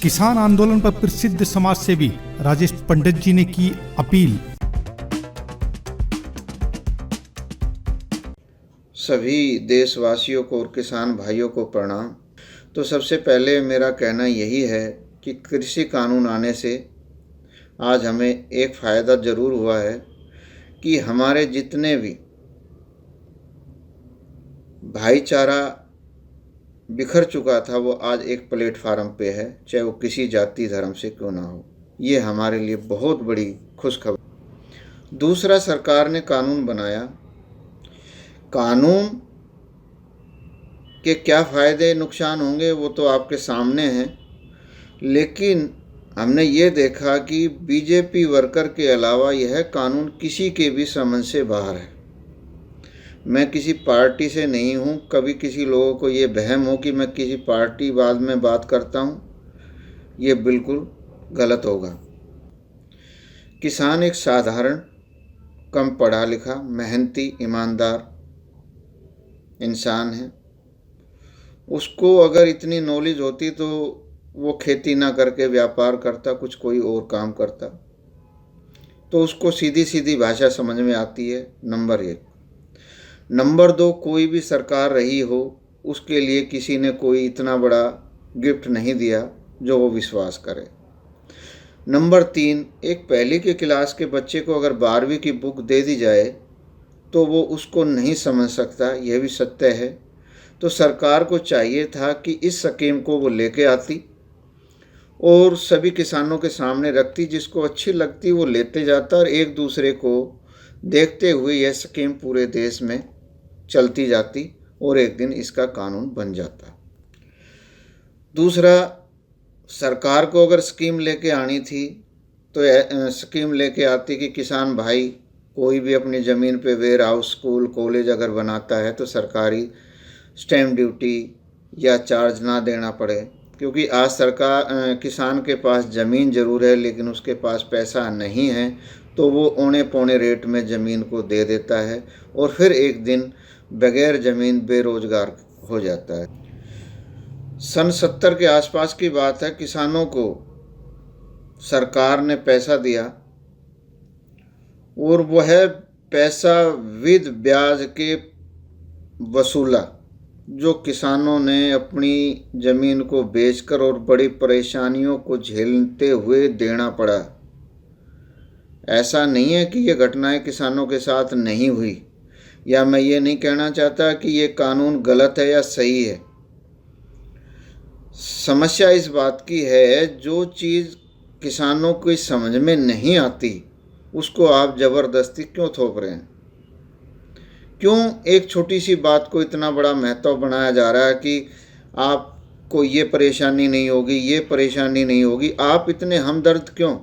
किसान आंदोलन पर प्रसिद्ध समाजसेवी राजेश पंडित जी ने की अपील। सभी देशवासियों को और किसान भाइयों को प्रणाम। तो सबसे पहले मेरा कहना यही है कि कृषि कानून आने से आज हमें एक फ़ायदा ज़रूर हुआ है कि हमारे जितने भी भाईचारा बिखर चुका था वो आज एक प्लेटफार्म पे है, चाहे वो किसी जाति धर्म से क्यों ना हो। ये हमारे लिए बहुत बड़ी खुशखबरी। दूसरा, सरकार ने कानून बनाया। कानून के क्या फ़ायदे नुकसान होंगे वो तो आपके सामने हैं, लेकिन हमने ये देखा कि बीजेपी वर्कर के अलावा यह कानून किसी के भी समझ से बाहर है। मैं किसी पार्टी से नहीं हूँ। कभी किसी लोगों को ये वहम हो कि मैं किसी पार्टी बाद में बात करता हूँ, ये बिल्कुल गलत होगा। किसान एक साधारण, कम पढ़ा लिखा, मेहनती, ईमानदार इंसान है। उसको अगर इतनी नॉलेज होती तो वो खेती ना करके व्यापार करता, कुछ कोई और काम करता। तो उसको सीधी सीधी भाषा समझ में आती है, नंबर 1। नंबर 2, कोई भी सरकार रही हो उसके लिए किसी ने कोई इतना बड़ा गिफ्ट नहीं दिया जो वो विश्वास करे। नंबर 3, एक पहली की क्लास के बच्चे को अगर 12वीं की बुक दे दी जाए तो वो उसको नहीं समझ सकता, यह भी सत्य है। तो सरकार को चाहिए था कि इस स्कीम को वो लेके आती और सभी किसानों के सामने रखती, जिसको अच्छी लगती वो लेते जाता और एक दूसरे को देखते हुए यह स्कीम पूरे देश में चलती जाती और एक दिन इसका कानून बन जाता। दूसरा, सरकार को अगर स्कीम लेके आनी थी तो स्कीम लेके आती कि किसान भाई कोई भी अपनी ज़मीन पे वेयर हाउस, स्कूल, कॉलेज अगर बनाता है तो सरकारी स्टैम्प ड्यूटी या चार्ज ना देना पड़े। क्योंकि आज किसान के पास ज़मीन ज़रूर है लेकिन उसके पास पैसा नहीं है, तो वो औने पौने रेट में ज़मीन को दे देता है और फिर एक दिन बगैर ज़मीन बेरोजगार हो जाता है। सन 70 के आसपास की बात है। किसानों को सरकार ने पैसा दिया और वह पैसा विद ब्याज के वसूला, जो किसानों ने अपनी ज़मीन को बेचकर और बड़ी परेशानियों को झेलते हुए देना पड़ा। ऐसा नहीं है कि ये घटनाएं किसानों के साथ नहीं हुई, या मैं ये नहीं कहना चाहता कि ये कानून गलत है या सही है। समस्या इस बात की है, जो चीज़ किसानों को समझ में नहीं आती उसको आप ज़बरदस्ती क्यों थोप रहे हैं? क्यों एक छोटी सी बात को इतना बड़ा महत्व बनाया जा रहा है कि आपको ये परेशानी नहीं होगी, ये परेशानी नहीं होगी? आप इतने हमदर्द क्यों?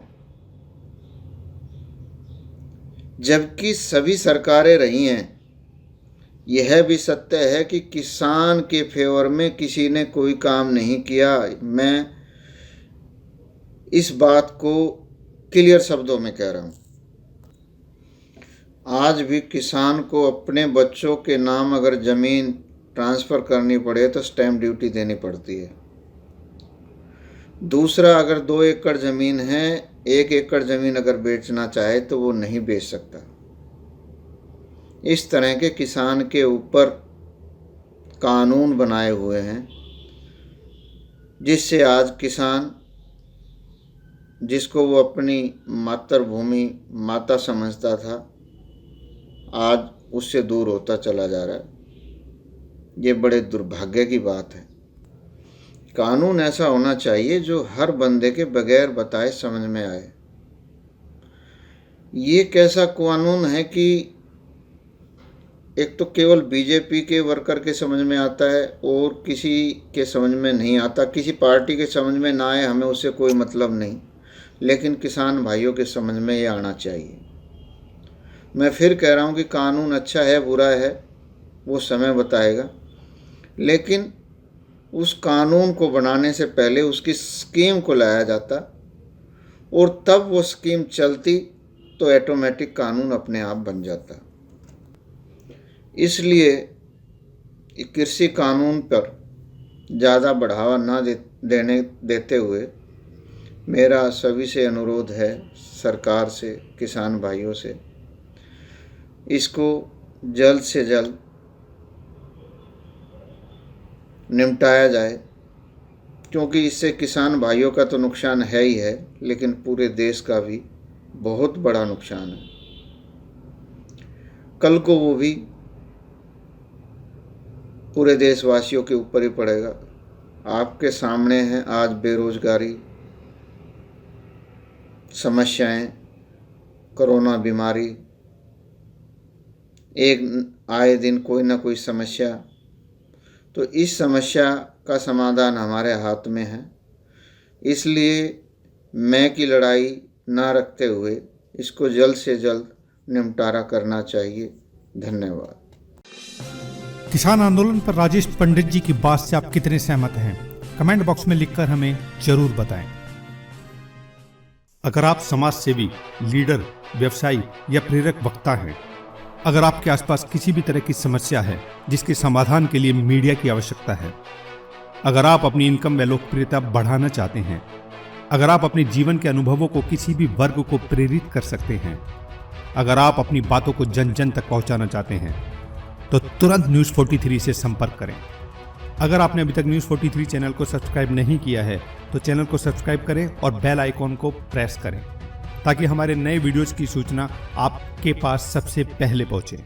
जबकि सभी सरकारें रही हैं। यह भी सत्य है कि किसान के फेवर में किसी ने कोई काम नहीं किया। मैं इस बात को क्लियर शब्दों में कह रहा हूँ। आज भी किसान को अपने बच्चों के नाम अगर ज़मीन ट्रांसफ़र करनी पड़े तो स्टैम्प ड्यूटी देनी पड़ती है। दूसरा, अगर 2 एकड़ ज़मीन है, 1 एकड़ ज़मीन अगर बेचना चाहे तो वो नहीं बेच सकता। इस तरह के किसान के ऊपर कानून बनाए हुए हैं, जिससे आज किसान, जिसको वो अपनी मातृभूमि माता समझता था, आज उससे दूर होता चला जा रहा है। ये बड़े दुर्भाग्य की बात है। कानून ऐसा होना चाहिए जो हर बंदे के बगैर बताए समझ में आए। ये कैसा कानून है कि एक तो केवल बीजेपी के वर्कर के समझ में आता है और किसी के समझ में नहीं आता। किसी पार्टी के समझ में ना आए, हमें उससे कोई मतलब नहीं, लेकिन किसान भाइयों के समझ में ये आना चाहिए। मैं फिर कह रहा हूँ कि कानून अच्छा है बुरा है वो समय बताएगा, लेकिन उस कानून को बनाने से पहले उसकी स्कीम को लाया जाता और तब वो स्कीम चलती तो ऑटोमेटिक कानून अपने आप बन जाता। इसलिए कृषि कानून पर ज़्यादा बढ़ावा ना देते हुए मेरा सभी से अनुरोध है, सरकार से, किसान भाइयों से, इसको जल्द से जल्द निपटाया जाए, क्योंकि इससे किसान भाइयों का तो नुकसान है ही है, लेकिन पूरे देश का भी बहुत बड़ा नुकसान है। कल को वो भी पूरे देशवासियों के ऊपर ही पड़ेगा। आपके सामने है आज बेरोजगारी, समस्याएं, कोरोना बीमारी, एक आए दिन कोई ना कोई समस्या। तो इस समस्या का समाधान हमारे हाथ में है, इसलिए मैं की लड़ाई ना रखते हुए इसको जल्द से जल्द निपटारा करना चाहिए। धन्यवाद। किसान आंदोलन पर राजेश पंडित जी की बात से आप कितने सहमत हैं? कमेंट बॉक्स में लिखकर हमें जरूर बताएं। अगर आप समाज सेवी, लीडर, व्यवसायी या प्रेरक वक्ता हैं, अगर आपके आसपास किसी भी तरह की समस्या है जिसके समाधान के लिए मीडिया की आवश्यकता है, अगर आप अपनी इनकम व लोकप्रियता बढ़ाना चाहते हैं, अगर आप अपने जीवन के अनुभवों को किसी भी वर्ग को प्रेरित कर सकते हैं, अगर आप अपनी बातों को जन जन तक पहुंचाना चाहते हैं, तो तुरंत न्यूज़ 43 से संपर्क करें। अगर आपने अभी तक न्यूज़ 43 चैनल को सब्सक्राइब नहीं किया है तो चैनल को सब्सक्राइब करें और बेल आइकॉन को प्रेस करें, ताकि हमारे नए वीडियोज़ की सूचना आपके पास सबसे पहले पहुंचे।